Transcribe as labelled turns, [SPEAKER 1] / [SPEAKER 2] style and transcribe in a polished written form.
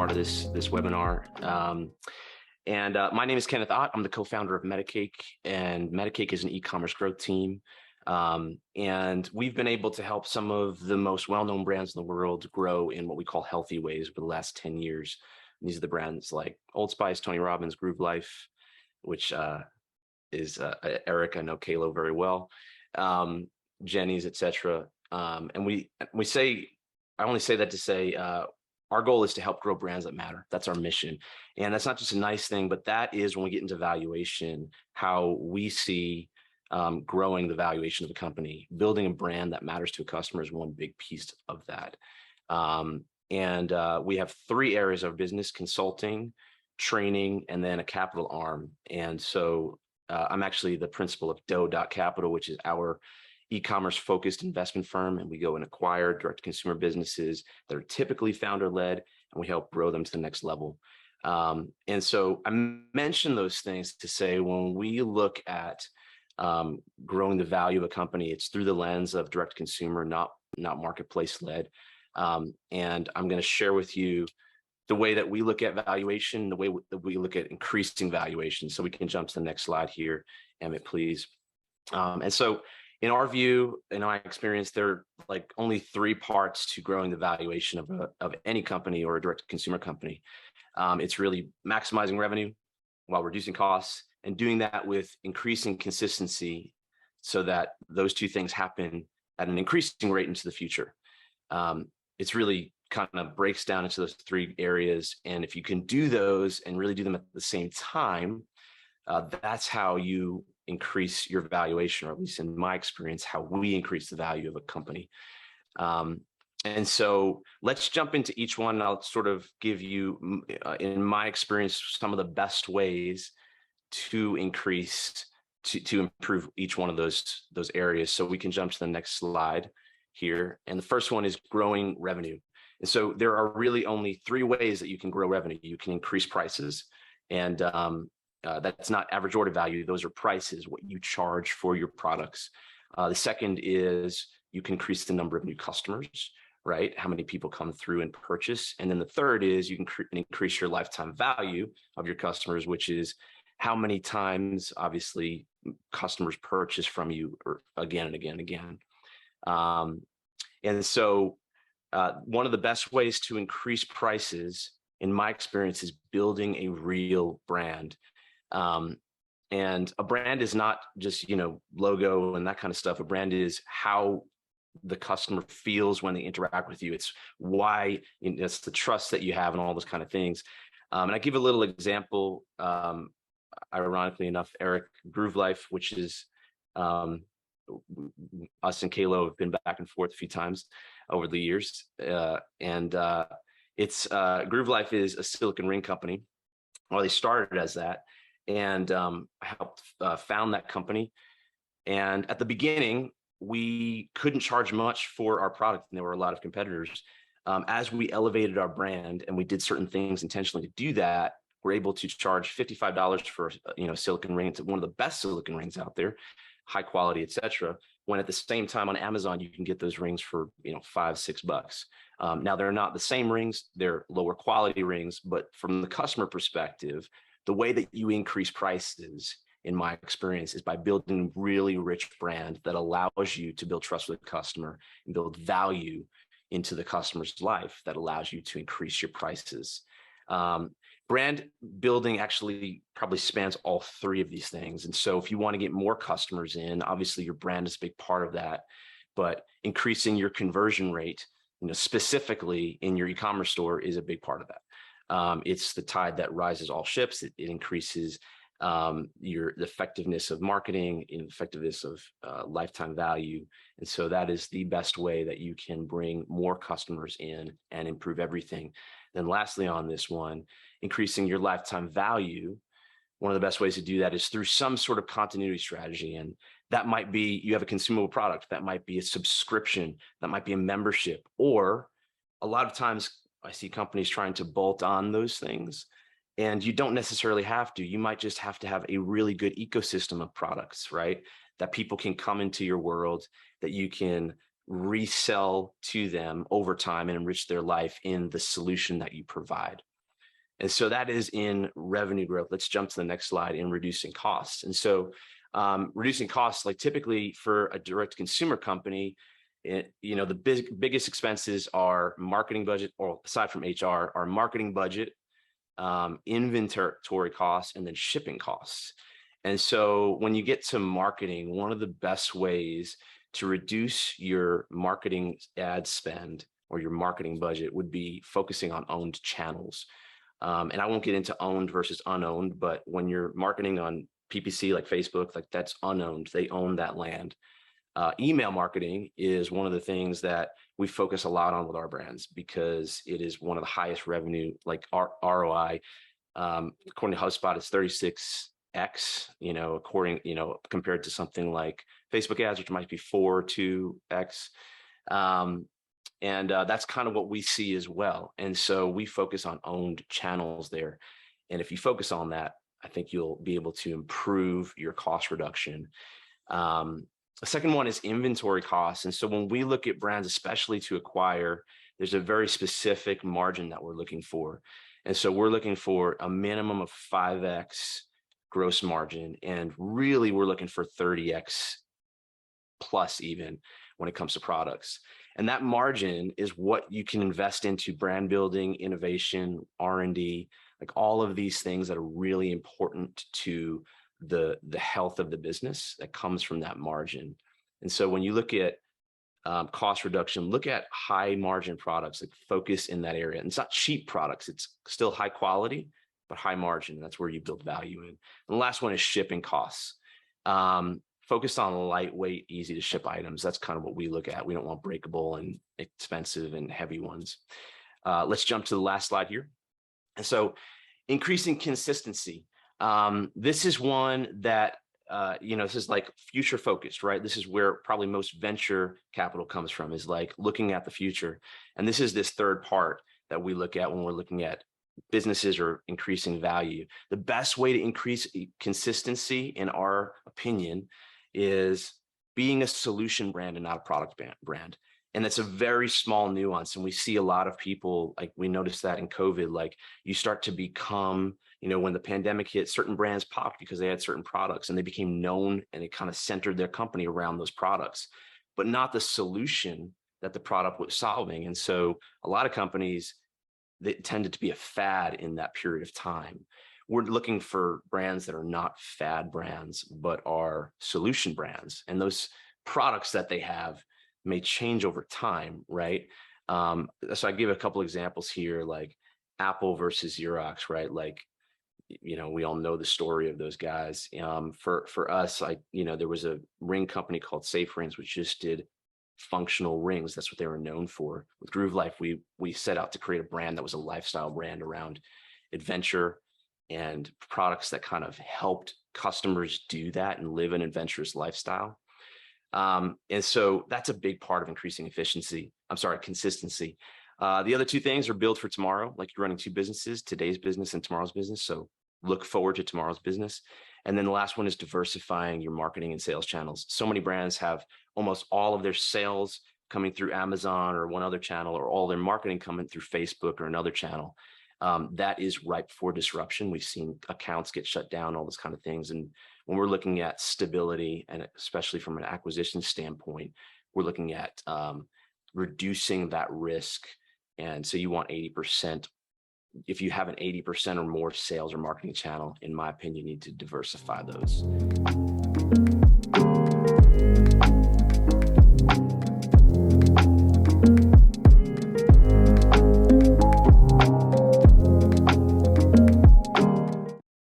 [SPEAKER 1] part of this webinar. My name is Kenneth Ott. I'm the co-founder of Metacake, and Metacake is an e-commerce growth team. And we've been able to help some of the most well-known brands in the world grow in what we call healthy ways over the last 10 years. And these are the brands like Old Spice, Tony Robbins, Groove Life, which is Eric. I know Kalo very well, Jenny's, etc. And we say, I only say that to say, our goal is to help grow brands that matter. That's our mission. And that's not just a nice thing, but that is, when we get into valuation, how we see growing the valuation of the company. Building a brand that matters to a customer is one big piece of that. We have three areas of business: consulting, training, and then a capital arm. And so I'm actually the principal of Capital, which is our e-commerce focused investment firm, and we go and acquire direct consumer businesses that are typically founder led, and we help grow them to the next level. And so I mention those things to say, when we look at growing the value of a company, it's through the lens of direct consumer, not marketplace led. And I'm going to share with you the way that we look at valuation, the way that we look at increasing valuation. So we can jump to the next slide here, Emmett, please. And so in our view, in our experience, there are like only three parts to growing the valuation of any company or a direct consumer company. It's really maximizing revenue while reducing costs, and doing that with increasing consistency, so that those two things happen at an increasing rate into the future. It's really kind of breaks down into those three areas. And if you can do those and really do them at the same time, that's how you increase your valuation, or at least in my experience, how we increase the value of a company. And so let's jump into each one. I'll sort of give you, in my experience, some of the best ways to increase, to improve each one of those areas. So we can jump to the next slide here. And the first one is growing revenue. And so there are really only three ways that you can grow revenue. You can increase prices, and that's not average order value. Those are prices, what you charge for your products. The second is you can increase the number of new customers, right? How many people come through and purchase. And then the third is you can increase your lifetime value of your customers, which is how many times, obviously, customers purchase from you again and again and again. And so one of the best ways to increase prices, in my experience, is building a real brand. And a brand is not just, logo and that kind of stuff. A brand is how the customer feels when they interact with you. It's why, it's the trust that you have and all those kind of things. And I give a little example, ironically enough, Eric, Groove Life, which is us and Kalo have been back and forth a few times over the years. It's Groove Life is a silicon ring company. Well, they started as that. And I helped found that company. And at the beginning, we couldn't charge much for our product, and there were a lot of competitors. As we elevated our brand and we did certain things intentionally to do that, we're able to charge $55 for silicon ring. It's one of the best silicon rings out there, high quality, etc. When at the same time on Amazon, you can get those rings for $5-6. Now they're not the same rings; they're lower quality rings. But from the customer perspective, the way that you increase prices, in my experience, is by building a really rich brand that allows you to build trust with the customer and build value into the customer's life that allows you to increase your prices. Brand building actually probably spans all three of these things. And so if you want to get more customers in, obviously your brand is a big part of that, but increasing your conversion rate, specifically in your e-commerce store, is a big part of that. It's the tide that rises all ships. It increases the effectiveness of marketing, effectiveness of lifetime value. And so that is the best way that you can bring more customers in and improve everything. Then lastly on this one, increasing your lifetime value. One of the best ways to do that is through some sort of continuity strategy. And that might be, you have a consumable product, that might be a subscription, that might be a membership, or a lot of times I see companies trying to bolt on those things, and you don't necessarily have to. You might just have to have a really good ecosystem of products, right? That people can come into your world, that you can resell to them over time and enrich their life in the solution that you provide. And so that is in revenue growth. Let's jump to the next slide in reducing costs. And so reducing costs, like typically for a direct consumer company, the biggest expenses are marketing budget, or aside from HR, are marketing budget, inventory costs, and then shipping costs. And so when you get to marketing, one of the best ways to reduce your marketing ad spend or your marketing budget would be focusing on owned channels. And I won't get into owned versus unowned, but when you're marketing on PPC like Facebook, like that's unowned, they own that land. Email marketing is one of the things that we focus a lot on with our brands because it is one of the highest revenue, like ROI. According to HubSpot, it's 36x, compared to something like Facebook ads, which might be 4 to 2x. And that's kind of what we see as well. And so we focus on owned channels there. And if you focus on that, I think you'll be able to improve your cost reduction. The second one is inventory costs. And so when we look at brands, especially to acquire, there's a very specific margin that we're looking for. And so we're looking for a minimum of 5x gross margin. And really, we're looking for 30x plus even when it comes to products. And that margin is what you can invest into brand building, innovation, R&D, like all of these things that are really important to the health of the business that comes from that margin. And so when you look at cost reduction, look at high margin products, like focus in that area. And it's not cheap products, it's still high quality, but high margin. That's where you build value in. And the last one is shipping costs. Focused on lightweight, easy to ship items. That's kind of what we look at. We don't want breakable and expensive and heavy ones. Let's jump to the last slide here. And so increasing consistency. This is one that, this is like future focused, right? This is where probably most venture capital comes from, is like looking at the future. And this is this third part that we look at when we're looking at businesses or increasing value. The best way to increase consistency, in our opinion, is being a solution brand and not a product brand. And that's a very small nuance. And we see a lot of people, like we noticed that in COVID, like you start to become, when the pandemic hit, certain brands popped because they had certain products and they became known, and it kind of centered their company around those products, but not the solution that the product was solving. And so a lot of companies, they tended to be a fad in that period of time. We're looking for brands that are not fad brands, but are solution brands. And those products that they have may change over time, right? So I give a couple examples here, like Apple versus Xerox, right? Like, we all know the story of those guys. For us, there was a ring company called Safe Rings, which just did functional rings. That's what they were known for. With Groove Life, we set out to create a brand that was a lifestyle brand around adventure and products that kind of helped customers do that and live an adventurous lifestyle. And so that's a big part of increasing consistency. The other two things are build for tomorrow, like you're running two businesses, today's business and tomorrow's business. So look forward to tomorrow's business. And then the last one is diversifying your marketing and sales channels. So many brands have almost all of their sales coming through Amazon or one other channel, or all their marketing coming through Facebook or another channel. That is ripe for disruption. We've seen accounts get shut down, all those kind of things. And when we're looking at stability, and especially from an acquisition standpoint, we're looking at reducing that risk. And so you want 80%. If you have an 80% or more sales or marketing channel, in my opinion, you need to diversify those.